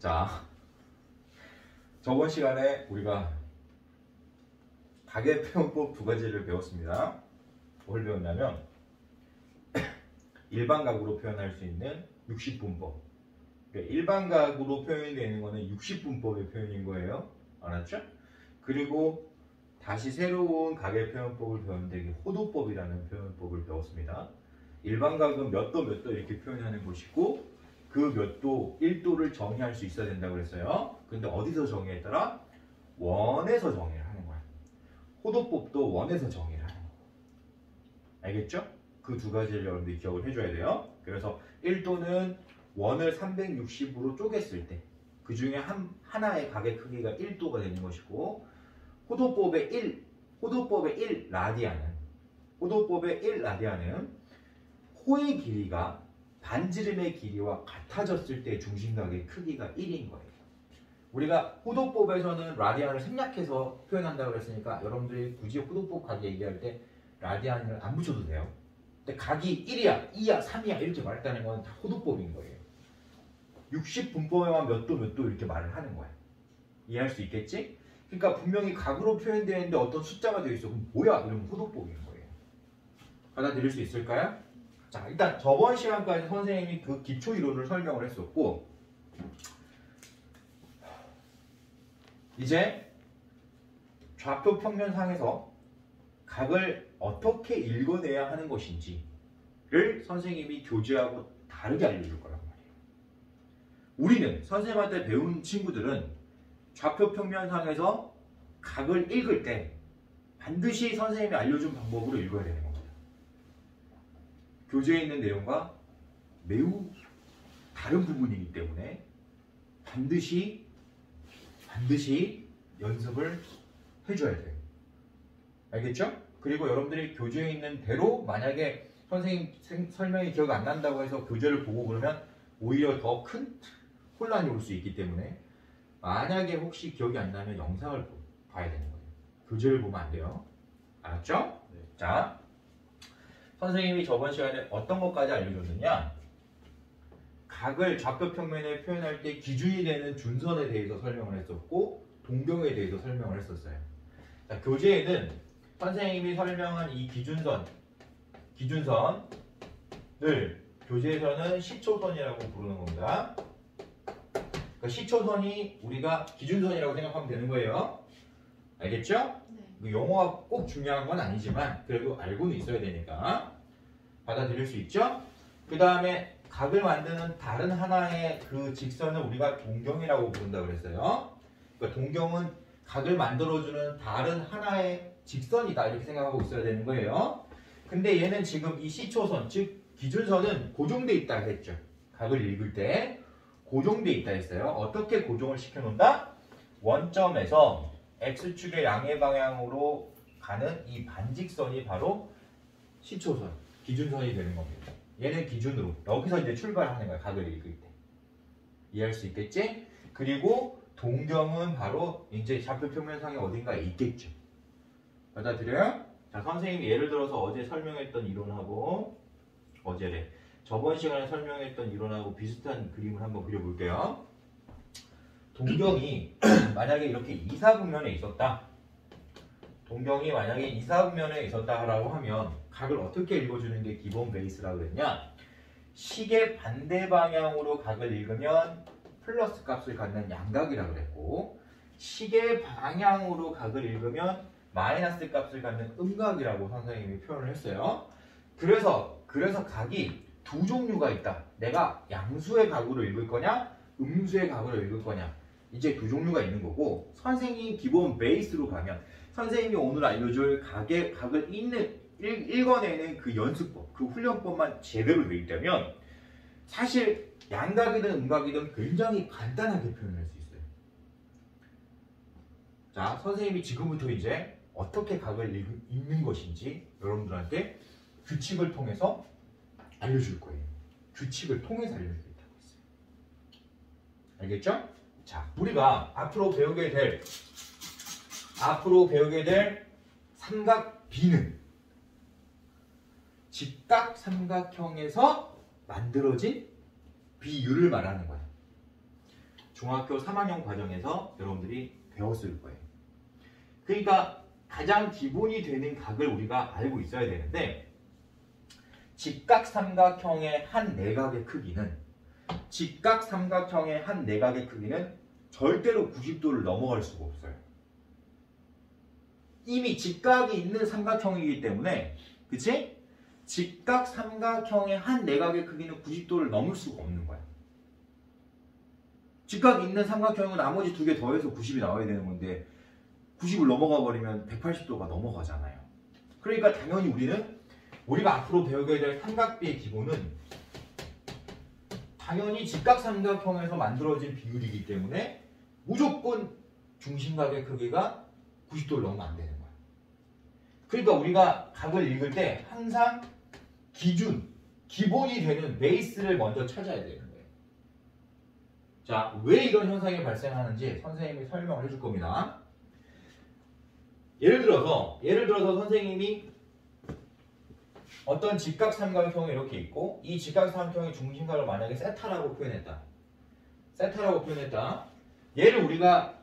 자, 저번 시간에 우리가 가계표현법 두 가지를 배웠습니다. 뭘 배웠냐면 일반각으로 표현할 수 있는 60분법. 그러니까 일반각으로 표현되는 거는 60분법의 표현인 거예요. 알았죠? 그리고 다시 새로운 가계표현법을 배웠는데 호도법이라는 표현법을 배웠습니다. 일반각은 몇 도 몇 도 이렇게 표현하는 것이고 그 몇 도 1도를 정의할 수 있어야 된다고 그랬어요. 근데 어디서 정의했더라? 원에서 정의를 하는 거야. 호도법도 원에서 정의를 하는 거야. 알겠죠? 그 두 가지를 여러분들이 기억을 해줘야 돼요. 그래서 1도는 원을 360으로 쪼갰을 때 그 중에 하나의 각의 크기가 1도가 되는 것이고 호도법의 1 라디안은 호의 길이가 반지름의 길이와 같아졌을 때 중심각의 크기가 1인 거예요. 우리가 호도법에서는 라디안을 생략해서 표현한다고 그랬으니까 여러분들이 굳이 호도법 각 얘기할 때 라디안을 안 붙여도 돼요. 근데 각이 1이야, 2야, 3이야 이렇게 말했다는 건 다 호도법인 거예요. 60분법에만 몇 도 몇 도 이렇게 말을 하는 거야. 이해할 수 있겠지? 그러니까 분명히 각으로 표현되어 있는데 어떤 숫자가 되어 있어. 그럼 뭐야? 이러면 호도법인 거예요. 받아들일 수 있을까요? 자, 일단 저번 시간까지 선생님이 그 기초 이론을 설명을 했었고 이제 좌표 평면상에서 각을 어떻게 읽어내야 하는 것인지를 선생님이 교재하고 다르게 알려줄 거란 말이에요. 우리는 선생님한테 배운 친구들은 좌표 평면상에서 각을 읽을 때 반드시 선생님이 알려준 방법으로 읽어야 되는 겁니다. 교재에 있는 내용과 매우 다른 부분이기 때문에 반드시 연습을 해줘야 돼요. 알겠죠? 그리고 여러분들이 교재에 있는 대로 만약에 선생님 설명이 기억 안 난다고 해서 교재를 보고 그러면 오히려 더 큰 혼란이 올 수 있기 때문에 만약에 혹시 기억이 안 나면 영상을 봐야 되는 거예요. 교재를 보면 안 돼요. 알았죠? 네. 자, 선생님이 저번 시간에 어떤 것까지 알려줬느냐? 각을 좌표 평면에 표현할 때 기준이 되는 준선에 대해서 설명을 했었고 동경에 대해서 설명을 했었어요. 자, 교재에는 선생님이 설명한 이 기준선을 교재에서는 시초선이라고 부르는 겁니다. 그러니까 시초선이 우리가 기준선이라고 생각하면 되는 거예요. 알겠죠? 네. 영어가 꼭 중요한 건 아니지만 그래도 알고는 있어야 되니까 받아들일 수 있죠? 그 다음에 각을 만드는 다른 하나의 그 직선을 우리가 동경이라고 부른다고 그랬어요. 그러니까 동경은 각을 만들어주는 다른 하나의 직선이다 이렇게 생각하고 있어야 되는 거예요. 근데 얘는 지금 이 시초선, 즉 기준선은 고정돼 있다 했죠. 각을 읽을 때 고정돼 있다 했어요. 어떻게 고정을 시켜놓는다? 원점에서 x축의 양의 방향으로 가는 이 반직선이 바로 시초선, 기준선이 되는 겁니다. 얘는 기준으로 여기서 이제 출발하는 거야. 각을 읽을 때. 이해할 수 있겠지? 그리고 동경은 바로 이제 좌표 평면상에 어딘가에 있겠죠. 받아들여요? 자, 선생님이 예를 들어서 어제 설명했던 이론하고 저번 시간에 설명했던 이론하고 비슷한 그림을 한번 그려볼게요. 동경이 만약에 이렇게 이사분면에 있었다. 동경이 만약에 이사분면에 있었다라고 하면 각을 어떻게 읽어주는 게 기본 베이스라고 했냐? 시계 반대 방향으로 각을 읽으면 플러스 값을 갖는 양각이라고 그랬고 시계 방향으로 각을 읽으면 마이너스 값을 갖는 음각이라고 선생님이 표현을 했어요. 그래서 각이 두 종류가 있다. 내가 양수의 각으로 읽을 거냐 음수의 각으로 읽을 거냐 이제 두 종류가 있는 거고 선생님이 기본 베이스로 가면 선생님이 오늘 알려줄 각을 읽어내는 그 연습법, 그 훈련법만 제대로 돼 있다면 사실 양각이든 음각이든 굉장히 간단하게 표현할 수 있어요. 자, 선생님이 지금부터 이제 어떻게 각을 읽는 것인지 여러분들한테 규칙을 통해서 알려줄 거예요. 규칙을 통해서 알려주겠다고 했어요. 알겠죠? 자, 우리가 앞으로 배우게 될 삼각 B는 직각 삼각형에서 만들어진 비율을 말하는 거야. 중학교 3학년 과정에서 여러분들이 배웠을 거예요. 그러니까 가장 기본이 되는 각을 우리가 알고 있어야 되는데 직각삼각형의 한 내각의 크기는 절대로 90도를 넘어갈 수가 없어요. 이미 직각이 있는 삼각형이기 때문에 그치? 직각삼각형의 한 내각의 크기는 90도를 넘을 수가 없는 거야. 직각이 있는 삼각형은 나머지 두 개 더해서 90이 나와야 되는 건데 90을 넘어가 버리면 180도가 넘어가잖아요. 그러니까 당연히 우리가 앞으로 배우게 될 삼각비의 기본은 당연히 직각삼각형에서 만들어진 비율이기 때문에 무조건 중심각의 크기가 90도를 넘으면 안 되는 거야. 그러니까 우리가 각을 읽을 때 항상 기본이 되는 베이스를 먼저 찾아야 되는 거예요. 자, 왜 이런 현상이 발생하는지 선생님이 설명을 해줄 겁니다. 예를 들어서 선생님이 어떤 직각삼각형이 이렇게 있고 이 직각삼각형의 중심각을 만약에 세타라고 표현했다. 얘를 우리가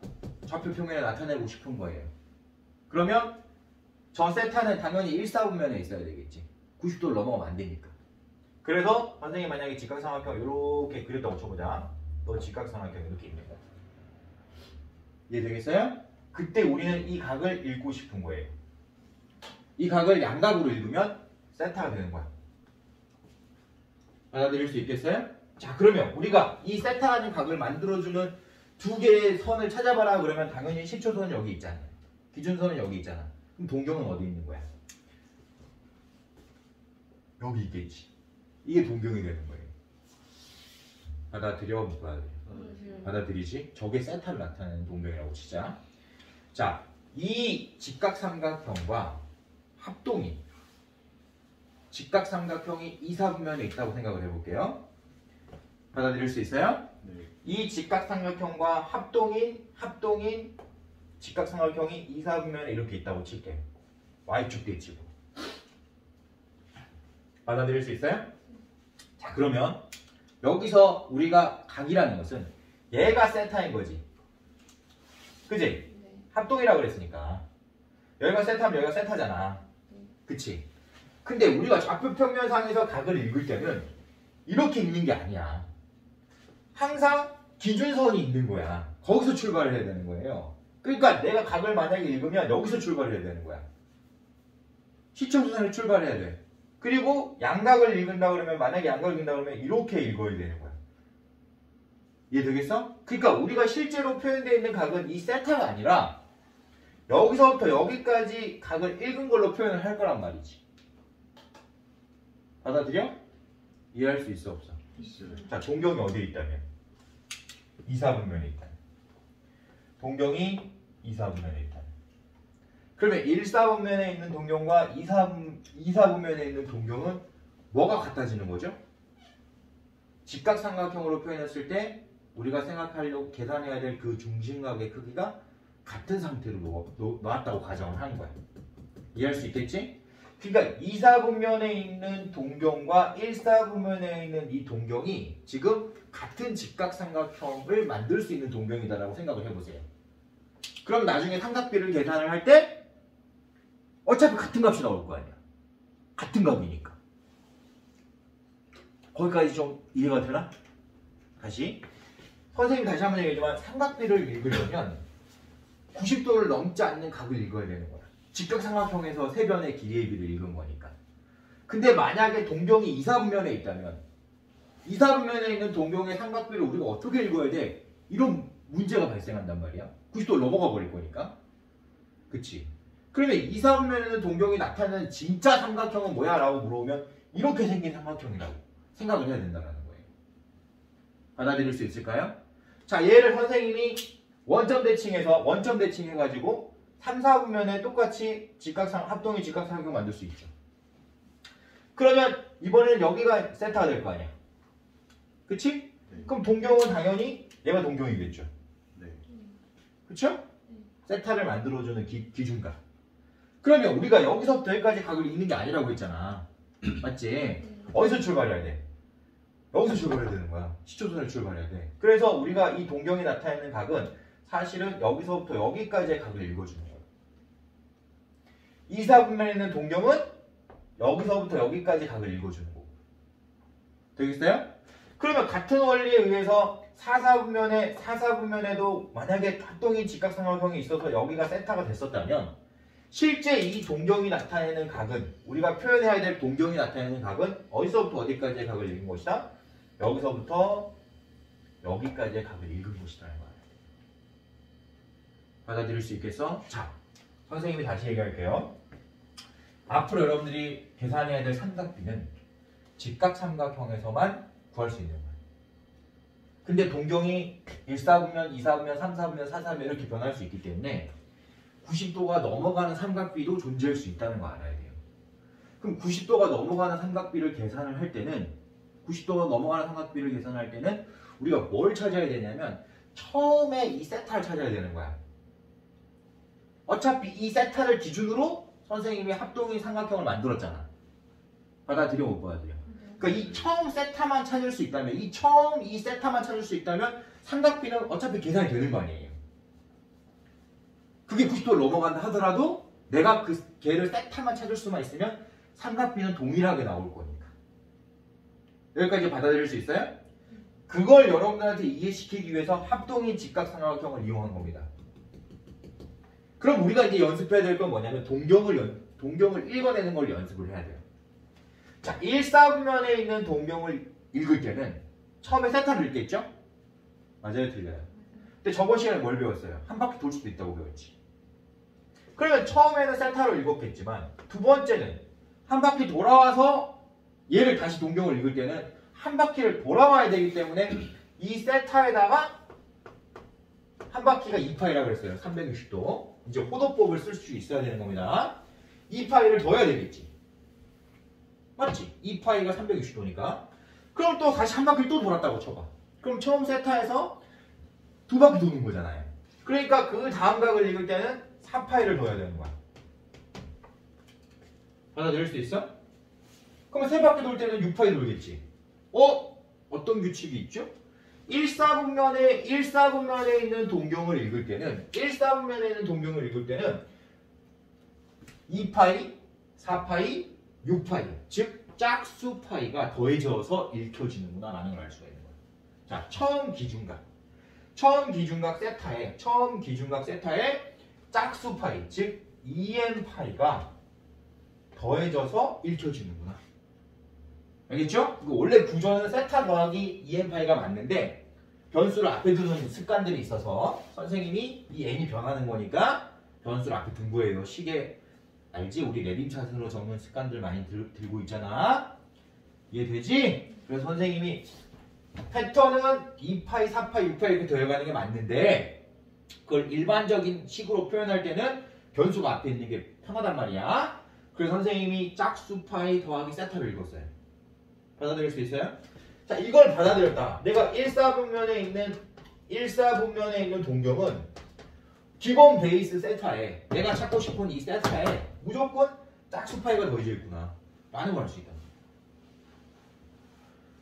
좌표평면에 나타내고 싶은 거예요. 그러면 저 세타는 당연히 1사분면에 있어야 되겠지. 90도를 넘어가면 안 되니까. 그래서 선생님이 만약에 직각삼각형 이렇게 그렸다고 쳐보자. 또 직각삼각형 이렇게 있는 거야. 이해되겠어요? 그때 우리는 이 각을 읽고 싶은 거예요. 이 각을 양각으로 읽으면 세타가 되는 거야. 받아들일 수 있겠어요? 자, 그러면 우리가 이 세타라는 각을 만들어주는 두 개의 선을 찾아봐라 그러면 당연히 10초선은 여기 있잖아요. 기준선은 여기 있잖아. 그럼 동경은 어디 있는 거야? 여기 있겠지. 이게 동경이 되는 거예요. 받아들여? 못 받아들여? 받아들이지? 저게 세타를 나타내는 동경이라고 치자. 자, 이 직각삼각형과 합동이 직각삼각형이 2사분면에 있다고 생각을 해볼게요. 받아들일 수 있어요? 네. 이 직각삼각형과 합동인 직각삼각형이 2사분면에 이렇게 있다고 칠게요. Y축 대치고. 받아들일 수 있어요? 자, 그러면 여기서 우리가 각이라는 것은 얘가 세타인 거지. 그지? 네. 합동이라고 그랬으니까. 여기가 세타면 여기가 세타잖아. 그치? 근데 우리가 좌표평면상에서 각을 읽을 때는 이렇게 읽는 게 아니야. 항상 기준선이 있는 거야. 거기서 출발을 해야 되는 거예요. 그러니까 내가 각을 만약에 읽으면 여기서 출발을 해야 되는 거야. 시청수선을 출발해야 돼. 그리고 양각을 읽는다 그러면 만약에 양각을 읽는다 그러면 이렇게 읽어야 되는 거야. 이해되겠어? 그러니까 우리가 실제로 표현되어 있는 각은 이 세타가 아니라 여기서부터 여기까지 각을 읽은 걸로 표현을 할 거란 말이지. 받아들여? 이해할 수 있어 없어? 있어요. 자, 동경이 어디에 있다면? 2사분면에 있다면. 동경이 2사분면에 있다면. 그러면 1사분면에 있는 동경과 2사분면에 있는 동경은 뭐가 같아지는 거죠? 직각삼각형으로 표현했을 때 우리가 생각하려고 계산해야 될 그 중심각의 크기가 같은 상태로 놓았다고 가정을 하는 거야. 이해할 수 있겠지? 그러니까 2사분면에 있는 동경과 1사분면에 있는 이 동경이 지금 같은 직각삼각형을 만들 수 있는 동경이다라고 생각을 해보세요. 그럼 나중에 삼각비를 계산을 할 때 어차피 같은 값이 나올 거 아니야. 같은 값이니까. 거기까지 좀 이해가 되나? 다시. 선생님 다시 한번 얘기하지만 삼각비를 읽으려면 90도를 넘지 않는 각을 읽어야 되는 거야. 직각삼각형에서 세 변의 길이의 비를 읽은 거니까. 근데 만약에 동경이 2사분면에 있다면 2사분면에 있는 동경의 삼각비를 우리가 어떻게 읽어야 돼? 이런 문제가 발생한단 말이야. 90도를 넘어가 버릴 거니까. 그치? 그러면 2사분면에 있는 동경이 나타내는 진짜 삼각형은 뭐야? 라고 물어보면 이렇게 생긴 삼각형이라고 생각을 해야 된다는 거예요. 받아들일 수 있을까요? 자, 얘를 선생님이 원점 대칭해가지고 3, 4분면에 똑같이 합동의 직각삼각형 만들 수 있죠. 그러면 이번에는 여기가 세타가 될 거 아니야. 그치? 네. 그럼 동경은 당연히 얘가 동경이겠죠. 네. 그쵸? 네. 세타를 만들어주는 기준각. 그러면 우리가 여기서부터 여기까지 각을 읽는 게 아니라고 했잖아. 맞지? 네. 어디서 출발해야 돼? 여기서 출발해야 되는 거야. 시초선을 출발해야 돼. 그래서 우리가 이 동경이 나타내는 각은 사실은 여기서부터 여기까지의 각을 읽어주는 거야. 이사분면에 있는 동경은 여기서부터 여기까지 각을 읽어주는 거고. 되겠어요? 그러면 같은 원리에 의해서 사사분면에도 만약에 합동인 직각삼각형이 있어서 여기가 세타가 됐었다면 실제 이 동경이 나타내는 각은 우리가 표현해야 될 동경이 나타내는 각은 어디서부터 어디까지의 각을 읽은 것이다? 여기서부터 여기까지의 각을 읽은 것이라는 거야. 받아들일 수 있겠어? 자, 선생님이 다시 얘기할게요. 앞으로 여러분들이 계산해야 될 삼각비는 직각삼각형에서만 구할 수 있는 거야. 근데 동경이 1사분면, 2사분면, 3사분면, 4사분면 이렇게 변할 수 있기 때문에 90도가 넘어가는 삼각비도 존재할 수 있다는 거 알아야 돼요. 그럼 90도가 넘어가는 삼각비를 계산을 할 때는 90도가 넘어가는 삼각비를 계산할 때는 우리가 뭘 찾아야 되냐면 처음에 이 세타를 찾아야 되는 거야. 어차피 이 세타를 기준으로 선생님이 합동인 삼각형을 만들었잖아. 받아들여 못 받아들여? 그러니까 이 처음 세타만 찾을 수 있다면 이 세타만 찾을 수 있다면 삼각비는 어차피 계산이 되는 거 아니에요. 그게 90도를 넘어간다 하더라도 내가 그 걔를 세타만 찾을 수만 있으면 삼각비는 동일하게 나올 거니까. 여기까지 받아들일 수 있어요? 그걸 여러분들한테 이해시키기 위해서 합동인 직각삼각형을 이용한 겁니다. 그럼 우리가 이제 연습해야 될 건 뭐냐면 동경을 읽어내는 걸 연습을 해야 돼요. 자, 1사분면에 있는 동경을 읽을 때는 처음에 세타를 읽겠죠? 맞아요, 틀려요? 근데 저번 시간에 뭘 배웠어요? 한 바퀴 돌 수도 있다고 배웠지. 그러면 처음에는 세타로 읽었겠지만 두 번째는 한 바퀴 돌아와서 얘를 다시 동경을 읽을 때는 한 바퀴를 돌아와야 되기 때문에 이 세타에다가 한 바퀴가 2파이라고 그랬어요. 360도. 이제 호도법을 쓸 수 있어야 되는 겁니다. 2파이를 더해야 되겠지. 맞지? 2파이가 360도니까. 그럼 또 다시 한 바퀴 또 돌았다고 쳐봐. 그럼 처음 세타에서 두 바퀴 도는 거잖아요. 그러니까 그 다음 각을 읽을 때는 4파이를 더해야 되는 거야. 받아들일 수 있어? 그럼 세 바퀴 돌 때는 6파이 돌겠지. 어떤 규칙이 있죠? 1사분면에 있는 동경을 읽을 때는 2파이, 4파이, 6파이 즉 짝수파이가 더해져서 읽혀지는구나 라는 걸 알 수가 있는 거야. 자, 처음 기준각 세타에 짝수파이 즉 2n파이가 더해져서 읽혀지는구나. 알겠죠? 원래 구조는 세타 더하기 2n파이가 맞는데 변수를 앞에 두는 습관들이 있어서 선생님이 이 n이 변하는 거니까 변수를 앞에 둔 거예요. 시계 알지? 우리 레빔 차트로 적는 습관들 많이 들고 있잖아. 이해되지? 그래서 선생님이 패턴은 2파이, 4파이, 6파이 이렇게 더해가는 게 맞는데 그걸 일반적인 식으로 표현할 때는 변수가 앞에 있는 게 편하단 말이야. 그래서 선생님이 짝수파이 더하기 세타를 읽었어요. 받아들일 수 있어요? 자, 이걸 받아들였다. 내가 1사분면에 있는 동경은 기본 베이스 세타에 내가 찾고 싶은 이 세타에 무조건 짝수파이가 더해져 있구나 라는 걸 알 수 있다.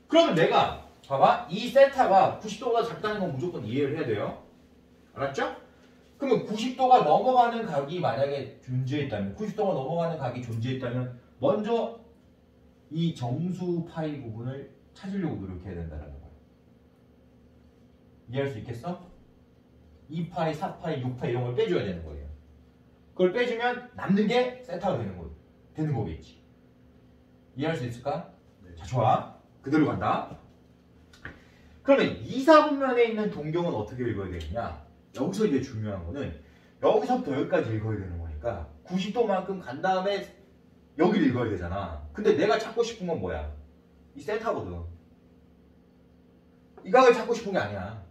그러면 내가 봐봐, 이 세타가 90도보다 작다는 건 무조건 이해를 해야 돼요. 알았죠? 그러면 90도가 넘어가는 각이 만약에 존재했다면 먼저 이 정수 파이 부분을 찾으려고 노력해야 된다는 거야. 이해할 수 있겠어? 2파이, 4파이, 6파이 이런 걸 빼줘야 되는 거예요. 그걸 빼주면 남는 게 세타가 되는 거겠지. 이해할 수 있을까? 네. 자, 좋아. 그대로 간다. 그러면 2사분면에 있는 동경은 어떻게 읽어야 되느냐? 여기서 이제 중요한 거는 여기서부터 여기까지 읽어야 되는 거니까 90도만큼 간 다음에 여기를 읽어야 되잖아. 근데 내가 찾고 싶은 건 뭐야? 이 세타거든. 이 각을 찾고 싶은 게 아니야.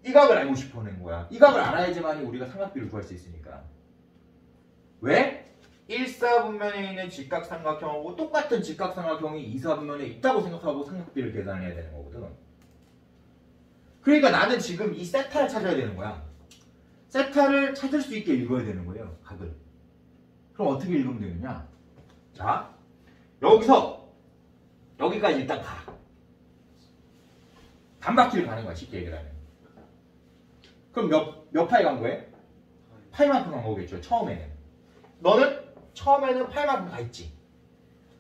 이 각을 알고 싶어하는 거야. 이 각을 알아야지만 우리가 삼각비를 구할 수 있으니까. 왜? 1사분면에 있는 직각삼각형하고 똑같은 직각삼각형이 2사분면에 있다고 생각하고 삼각비를 계산해야 되는 거거든. 그러니까 나는 지금 이 세타를 찾아야 되는 거야. 세타를 찾을 수 있게 읽어야 되는 거예요. 각을. 그럼 어떻게 읽으면 되느냐? 자, 여기서 여기까지 일단 가. 반바퀴를 가는 거야, 쉽게 얘기를 하면. 그럼 몇 파이 간 거예요? 파이만큼 간 거겠죠, 처음에는. 너는 처음에는 파이만큼 가 있지.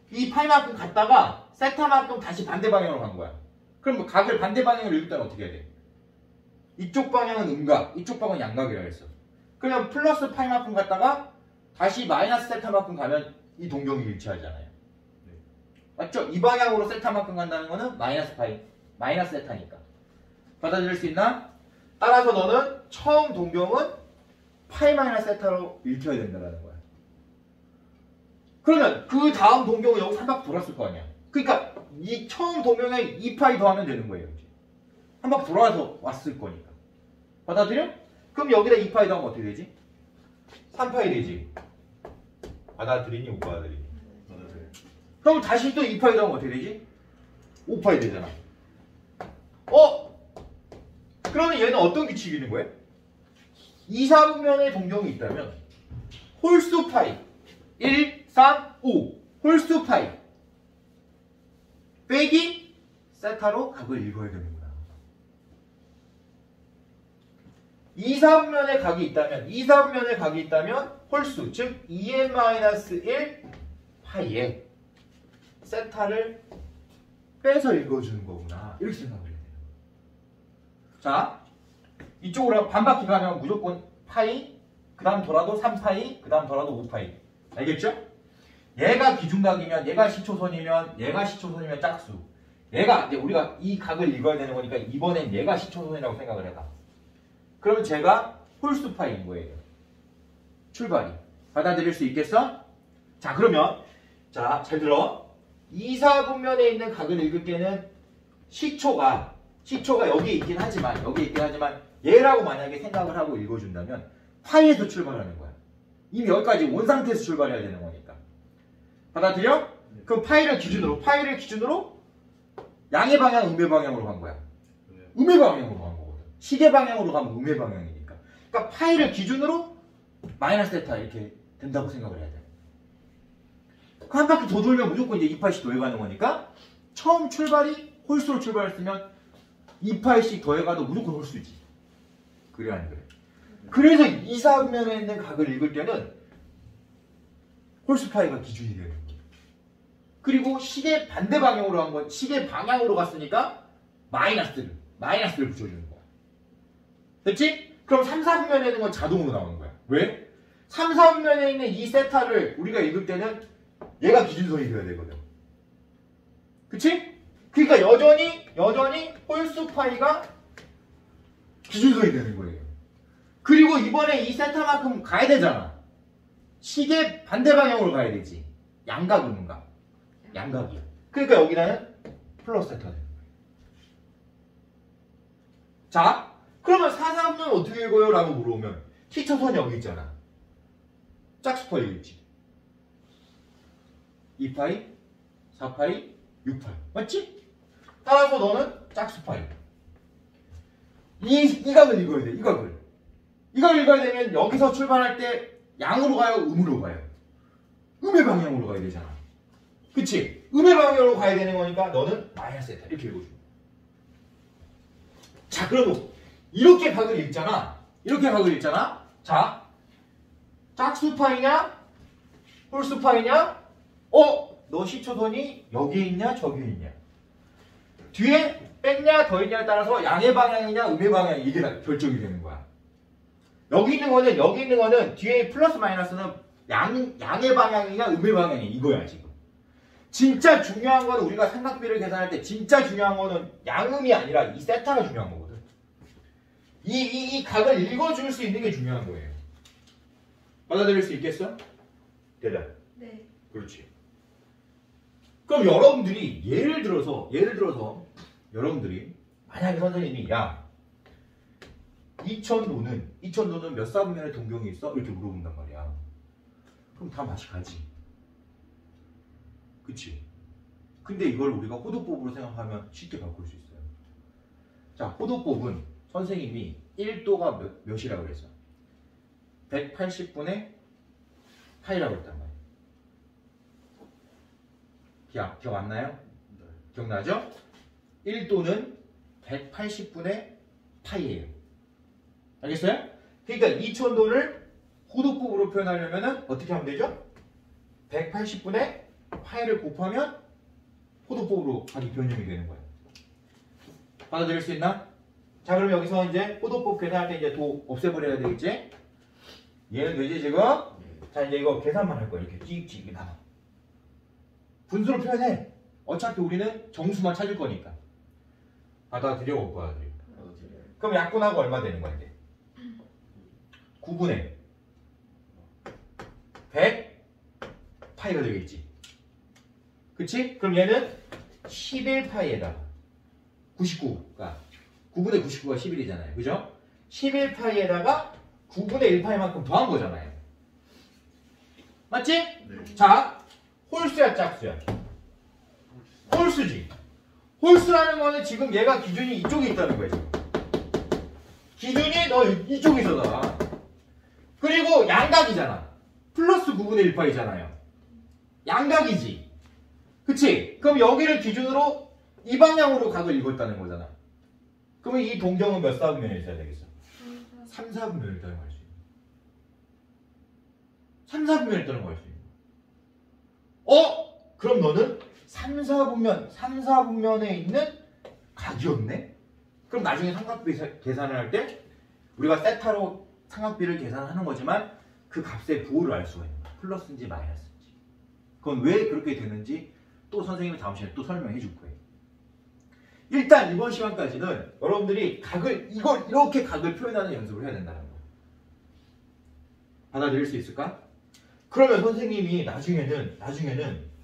이 파이만큼 갔다가 세타만큼 다시 반대 방향으로 간 거야. 그럼 뭐 각을 반대 방향으로 읽을 때는 어떻게 해야 돼? 이쪽 방향은 음각, 이쪽 방향은 양각이라고 했어. 그러면 플러스 파이만큼 갔다가 다시 마이너스 세타만큼 가면 이 동경이 일치하잖아요. 맞죠? 이 방향으로 세타만큼 간다는 거는 마이너스 파이, 마이너스 세타니까. 받아들일 수 있나? 따라서 너는 처음 동경은 파이 마이너스 세타로 읽혀야 된다는 거야. 그러면 그 다음 동경은 여기 3바퀴 돌았을 거 아니야. 그러니까 이 처음 동경에 2파이 더하면 되는 거예요. 한 바퀴 돌아서 왔을 거니까. 받아들여? 그럼 여기다 2파이 더하면 어떻게 되지? 3파이 되지. 받아들이니 못 받아들이니? 받아들여. 그럼 다시 또 2파이 더하면 어떻게 되지? 5파이 되잖아. 그러면 얘는 어떤 규칙이 있는 거예요? 2, 4분면의 동경이 있다면 홀수 파이 1, 3, 5 홀수 파이 빼기 세타로 각을 읽어야 되는구나. 2, 4분면의 각이 있다면 홀수 즉 2n-1 파이에 세타를 빼서 읽어주는 거구나. 이렇게 생각을 해야 돼요. 자, 이쪽으로 반바퀴 가면 무조건 파이, 그 다음 돌아도 3파이, 그 다음 돌아도 5파이. 알겠죠? 얘가 기준각이면, 얘가 시초선이면, 짝수. 얘가, 이제 우리가 이 각을 읽어야 되는 거니까 이번엔 얘가 시초선이라고 생각을 해봐. 그러면 제가 홀수 파이인 거예요. 출발이. 받아들일 수 있겠어? 자, 그러면, 자, 잘 들어. 2, 4분면에 있는 각을 읽을 때는 시초가 여기에 있긴 하지만 얘라고 만약에 생각을 하고 읽어준다면 파이에서 출발하는 거야. 이미 여기까지 온 상태에서 출발해야 되는 거니까. 받아들여? 네. 그럼 파이를 기준으로 양의 방향, 음의 방향으로 간 거야. 네. 음의 방향으로 간 거거든. 시계 방향으로 가면 음의 방향이니까. 그러니까 파이를 기준으로 마이너스 세타 이렇게 된다고 생각을 해야 돼. 한 바퀴 더 돌면 무조건 이제 2파이씩 더해가는 거니까 처음 출발이 홀수로 출발했으면 2파이씩 더해가도 무조건 홀수지. 그래 안 그래? 그래서 2, 4분면에 있는 각을 읽을 때는 홀수 파이가 기준이 되는 거예요. 그리고 시계 반대 방향으로 한 건 시계 방향으로 갔으니까 마이너스를 붙여주는 거야. 됐지? 그럼 3, 4분면에 있는 건 자동으로 나오는 거야. 왜? 3, 4분면에 있는 이 세타를 우리가 읽을 때는 얘가 기준선이 되어야 되거든. 그치? 그러니까 여전히 홀수 파이가 기준선이 되는 거예요. 그리고 이번에 이 세타만큼 가야 되잖아. 시계 반대 방향으로 가야 되지. 양각, 음각. 양각이야. 그러니까 여기는 플러스 세타 되는 거예요. 자, 그러면 4, 3은 어떻게 읽어요? 라고 물어보면 시초선이 여기 있잖아. 짝수 파이 있지. 2파이, 4파이, 6파이. 맞지? 따라서 너는 짝수 파이. 이 각을 읽어야 돼. 이 각을. 이걸 읽어야 되면 여기서 출발할 때 양으로 가요? 음으로 가요? 음의 방향으로 가야 되잖아. 그치? 음의 방향으로 가야 되는 거니까 너는 마이너스 세타. 이렇게 읽어줘. 자, 그러면 이렇게 각을 읽잖아. 자, 짝수 파이냐? 홀수 파이냐? 너 시초선이 여기에 있냐? 저기에 있냐? 뒤에 뺐냐? 더 있냐에 따라서 양의 방향이냐? 음의 방향이 이게 다 결정이 되는 거야. 여기 있는 거는 뒤에 플러스 마이너스는 양의 방향이냐? 음의 방향이 이거야 지금. 진짜 중요한 거는 우리가 삼각비를 계산할 때 진짜 중요한 거는 양음이 아니라 이 세타가 중요한 거거든. 이 각을 읽어줄 수 있는 게 중요한 거예요. 받아들일 수 있겠어? 대답. 네. 그렇지. 그럼 여러분들이 예를 들어서 여러분들이 만약에 선생님이 야 이천도는 몇 사분면의 동경이 있어? 이렇게 물어본단 말이야. 그럼 다 맛이 가지. 그치? 근데 이걸 우리가 호도법으로 생각하면 쉽게 바꿀 수 있어요. 자, 호도법은 선생님이 1도가 몇이라고 그랬어? 180분의 파이라고 했단 말이야. 기억 안 나요? 네. 기억나죠? 1도는 180분의 파이예요. 알겠어요? 그러니까 이촌도를 호도법으로 표현하려면 어떻게 하면 되죠? 180분의 파이를 곱하면 호도법으로 하기 변형이 되는 거예요. 받아들일 수 있나? 자, 그럼 여기서 이제 호도법 계산할 때 이제 도 없애버려야 되겠지? 얘는 되지 지금? 자, 이제 이거 계산만 할 거야. 이렇게 찍찍 나눠. 분수로 표현해. 어차피 우리는 정수만 찾을 거니까. 받아들여 못 받아들여? 그럼 약분하고 얼마 되는 거야 이게? 9분의 100 파이가 되겠지. 그치? 그럼 얘는 11파이에다가 99가 9분의 99가 11이잖아요. 그죠? 11파이에다가 9분의 1파이만큼 더한 거잖아요. 맞지? 네. 자, 홀수야 짝수야? 홀수지. 홀수라는 거는 지금 얘가 기준이 이쪽에 있다는 거야 지금. 기준이 너 이쪽에 있어다. 그리고 양각이잖아. 플러스 9분의 1파이잖아요. 양각이지. 그치? 그럼 여기를 기준으로 이 방향으로 각을 읽었다는 거잖아. 그러면 이 동경은 몇 사분면에 있어야 되겠어? 3, 4분면을 따라갈 수 있는 3, 4분면을 따라갈 수 있는 그럼 너는 3, 4분면에 있는 각이었네? 그럼 나중에 삼각비 계산을 할 때 우리가 세타로 삼각비를 계산하는 거지만 그 값의 부호를 알 수가 있는 거야. 플러스인지 마이너스인지. 그건 왜 그렇게 되는지 또 선생님이 다음 시간에 또 설명해 줄 거예요. 일단 이번 시간까지는 여러분들이 이걸 이렇게 각을 표현하는 연습을 해야 된다는 거. 받아들일 수 있을까? 그러면 선생님이 나중에는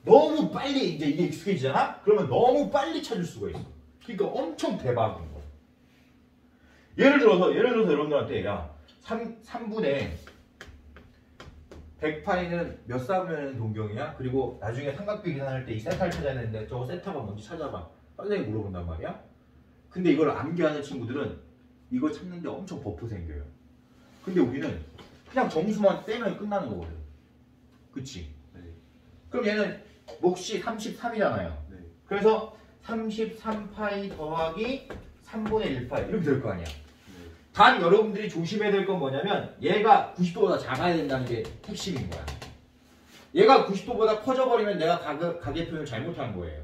너무 빨리 이제 이게 익숙해지잖아? 그러면 너무 빨리 찾을 수가 있어. 그러니까 엄청 대박인 거. 예를 들어서 여러분들한테 야 3분의 100파이는 몇 사분면 동경이야? 그리고 나중에 삼각비 계산할 때 이 세타를 찾아야 되는데 저거 세타가 뭔지 찾아봐. 선생님이 물어본단 말이야. 근데 이걸 암기하는 친구들은 이거 찾는데 엄청 버프 생겨요. 근데 우리는 그냥 정수만 떼면 끝나는 거거든. 그치? 네. 그럼 얘는 몫이 33이잖아요. 네. 그래서 33파이 더하기 3분의 1파이 이렇게 될 거 아니야. 네. 단 여러분들이 조심해야 될 건 뭐냐면 얘가 90도보다 작아야 된다는 게 핵심인 거야. 얘가 90도보다 커져버리면 내가 가계 표현을 잘못한 거예요.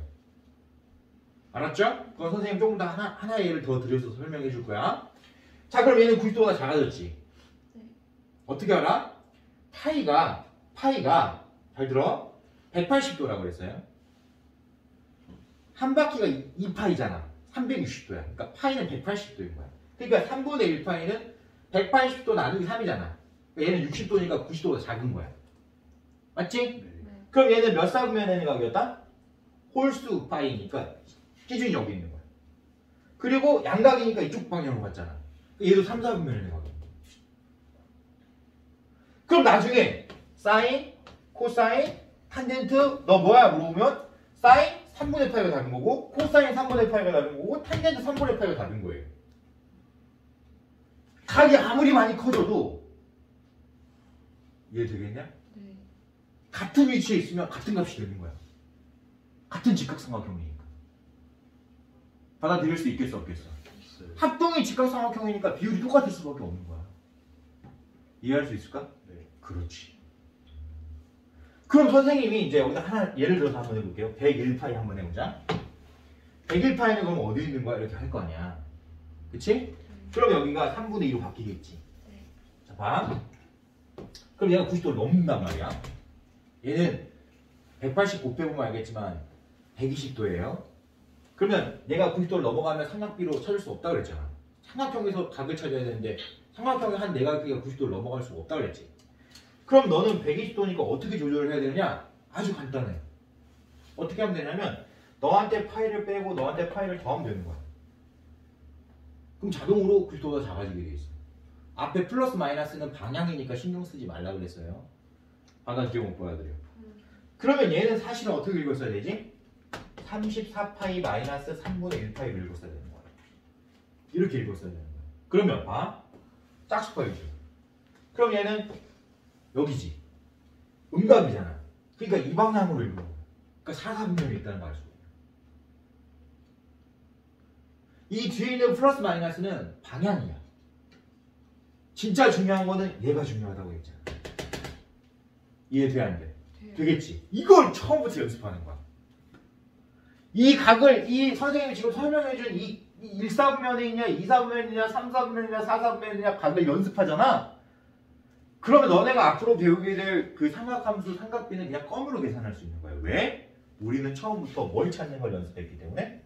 알았죠? 그건 선생님 조금 더 하나의 예를 더 들여서 설명해 줄 거야. 자, 그럼 얘는 90도보다 작아졌지. 네. 어떻게 알아? 파이가 잘 들어 180도라고 그랬어요. 한 바퀴가 2파이잖아. 360도야. 그러니까 파이는 180도인 거야. 그러니까 3분의 1파이는 180도 나누기 3이잖아. 그러니까 얘는 60도니까 90도보다 작은 거야. 맞지? 네. 그럼 얘는 몇 사분면의 각이었다? 홀수 파이니까 기준이 여기 있는 거야. 그리고 양각이니까 이쪽 방향으로 갔잖아. 얘도 3, 4분면의 각이야. 그럼 나중에 사인, 코사인, 탄젠트 너 뭐야 물어보면 사인 3분의 파이가 다른 거고 코사인 3분의 파이가 다른 거고 탄젠트 3분의 파이가 다른 거예요. 각이 아무리 많이 커져도 이해되겠냐? 네. 같은 위치에 있으면 같은 값이 되는 거야. 같은 직각삼각형이니까. 받아들일 수 있겠어 없겠어? 있어요. 합동이 직각삼각형이니까 비율이 똑같을 수밖에 없는 거야. 이해할 수 있을까? 네. 그렇지. 그럼 선생님이 이제 여기다 하나 예를 들어서 한번 해볼게요. 101파이 한번 해보자. 101파이는 그럼 어디 있는 거야? 이렇게 할 거 아니야. 그치? 그럼 여기가 3분의 2로 바뀌겠지. 네. 자, 봐. 그럼 얘가 90도를 넘는단 말이야. 얘는 180 곱해보면 알겠지만 120도예요. 그러면 얘가 90도를 넘어가면 삼각비로 찾을 수 없다 그랬잖아. 삼각형에서 각을 찾아야 되는데 삼각형의 한 내각비가 90도를 넘어갈 수가 없다 그랬지. 그럼 너는 120도니까 어떻게 조절을 해야 되느냐? 아주 간단해. 어떻게 하면 되냐면 너한테 파이를 빼고 너한테 파이를 더하면 되는 거야. 그럼 자동으로 90도가 작아지게 돼 있어. 앞에 플러스 마이너스는 방향이니까 신경 쓰지 말라 그랬어요. 받아들여 못 받아들여. 그러면 얘는 사실은 어떻게 읽었어야 되지? 34파이 마이너스 3분의 1파이를 읽었어야 되는 거야. 이렇게 읽었어야 되는 거야. 그러면 봐. 짝수파이죠. 그럼 얘는 여기지. 음각이잖아. 그러니까 이 방향으로 읽는 거야. 그러니까 4, 4분면이 있다는 거 알 수가 있어. 이 뒤에 있는 플러스 마이너스는 방향이야. 진짜 중요한 거는 얘가 중요하다고 했잖아. 이해돼 안 돼? 되겠지? 이걸 처음부터 연습하는 거야. 이 각을 이 선생님이 지금 설명해준 이 1사분면에 있냐 2사분면에 있냐 3사분면에 있냐 4사분면에 있냐 각을 연습하잖아. 그러면 너네가 앞으로 배우게 될 그 삼각함수 삼각비는 그냥 껌으로 계산할 수 있는 거예요. 왜? 우리는 처음부터 뭘 찾는 걸 연습했기 때문에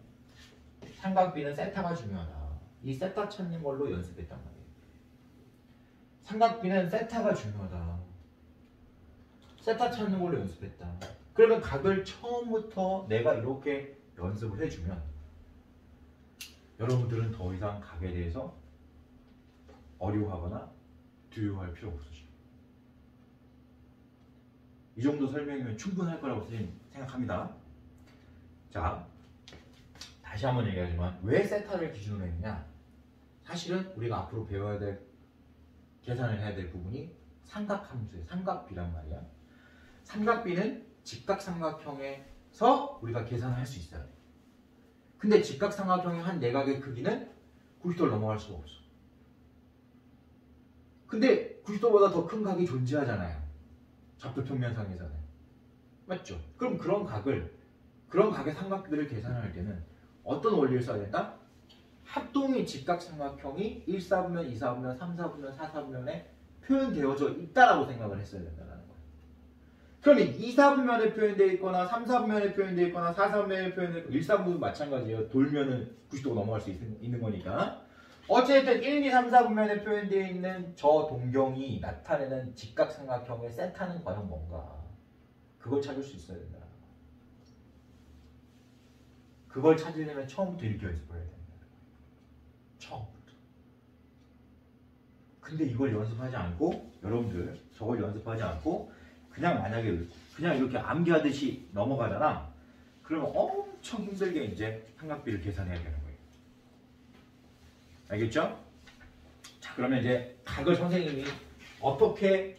삼각비는 세타가 중요하다. 이 세타 찾는 걸로 연습했단 말이에요. 삼각비는 세타가 중요하다. 세타 찾는 걸로 연습했다. 그러면 각을 처음부터 내가 이렇게 연습을 해주면 여러분들은 더 이상 각에 대해서 어려워하거나 두려워할 필요 없으시죠. 이 정도 설명이면 충분할 거라고 생각합니다. 자, 다시 한번 얘기하지만 왜 세타를 기준으로 했느냐? 사실은 우리가 앞으로 배워야 될 계산을 해야 될 부분이 삼각함수의 삼각비란 말이야. 삼각비는 직각삼각형에서 우리가 계산할 수 있어야 돼. 근데 직각삼각형의 한 내각의 크기는 90도를 넘어갈 수가 없어. 근데 90도보다 더 큰 각이 존재하잖아요. 좌표평면상에서는. 맞죠? 그럼 그런 각의 삼각비를 계산할 때는 어떤 원리를 써야 된다? 합동의 직각삼각형이 1사분면, 2사분면, 3사분면, 4사분면에 표현되어져 있다라고 생각을 했어야 된다는 거예요. 그러면 2사분면에 표현되어 있거나 3사분면에 표현되어 있거나 4사분면에 표현되어 있거나 1사분면도 마찬가지예요. 돌면은 90도가 넘어갈 수 있는 거니까. 어쨌든 1, 2, 3, 4분면에 표현되어 있는 저 동경이 나타내는 직각삼각형의 세타는 과연 뭔가? 그걸 찾을 수 있어야 된다. 그걸 찾으려면 처음부터 이렇게 연습을 해야 된다. 처음부터. 근데 이걸 연습하지 않고 여러분들 저걸 연습하지 않고 그냥 만약에 그냥 이렇게 암기하듯이 넘어가잖아. 그러면 엄청 힘들게 이제 삼각비를 계산해야 되는 거예요. 알겠죠? 자, 그러면 이제 각을 선생님이 어떻게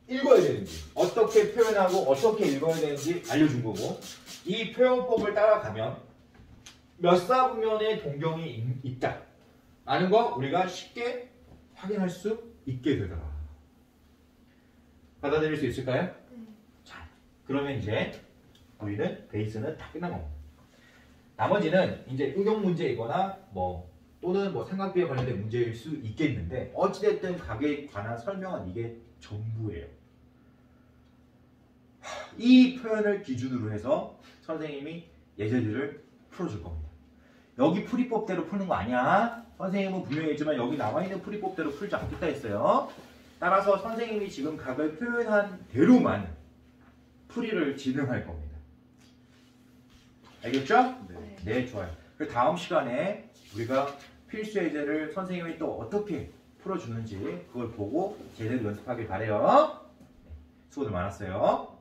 읽어야 되는지, 어떻게 표현하고 어떻게 읽어야 되는지 알려준 거고, 이 표현법을 따라가면 몇 사분면의 동경이 있다 라는 거 우리가 쉽게 확인할 수 있게 되더라. 받아들일 수 있을까요? 자, 그러면 이제 우리는 베이스는 다 끝난 겁니다. 나머지는 이제 응용 문제이거나 또는 삼각비에 관련된 문제일 수 있겠는데 어찌됐든 각에 관한 설명은 이게 전부예요. 이 표현을 기준으로 해서 선생님이 예제들을 풀어줄 겁니다. 여기 풀이법대로 푸는 거 아니야. 선생님은 분명히 했지만 여기 나와있는 풀이법대로 풀지 않겠다 했어요. 따라서 선생님이 지금 각을 표현한 대로만 풀이를 진행할 겁니다. 알겠죠? 네, 좋아요. 그 다음 시간에 우리가 필수 예제를 선생님이 또 어떻게 풀어주는지 그걸 보고 제대로 연습하길 바래요. 수고들 많았어요.